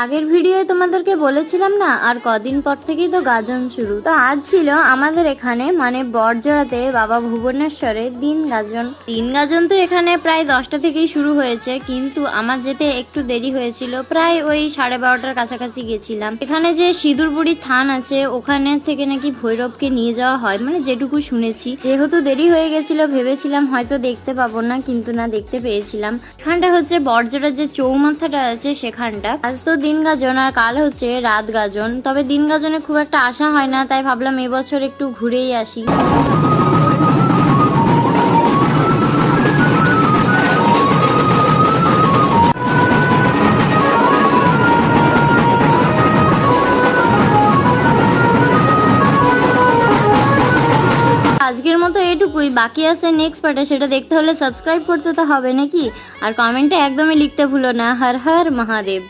আগের ভিডিওয়ে তোমাদেরকে বলেছিলাম না আর কদিন পর থেকেই তো গাজন শুরু। তো আজ ছিল আমাদের এখানে মানে বড়জোড়াতে বাবা ভুবনেশ্বরে দিন গাজন তো এখানে প্রায় 10টা থেকেই শুরু হয়েছে, কিন্তু আমার যেতে একটু দেরি হয়েছিল, প্রায় ওই 12:30টার কাছাকাছি গেছিলাম। এখানে যে সিঁদুরপুরি থান আছে ওখানে থেকে নাকি ভৈরবকে নিয়ে যাওয়া হয়, মানে যেটুকু শুনেছি। যেহেতু দেরি হয়ে গেছিল ভেবেছিলাম হয়তো দেখতে পাবো না, কিন্তু না, দেখতে পেয়েছিলাম। এখানটা হচ্ছে বড়জোড়ার যে চৌমাথাটা আছে সেখানটা। আজ তো দিন গাজন আর কাল হচ্ছে রাত গাজন, তবে দিন গাজনে খুব একটা আসা হয় না, তাই ভাবলাম এবছর একটু ঘুরেই আসি। আজকের মতো এটুকুই, বাকি আছে নেক্সট পার্টে। সেটা দেখতে হলে সাবস্ক্রাইব করতে তো হবে নাকি, আর কমেন্টে একদমই লিখতে ভুলো না হর হর মহাদেব।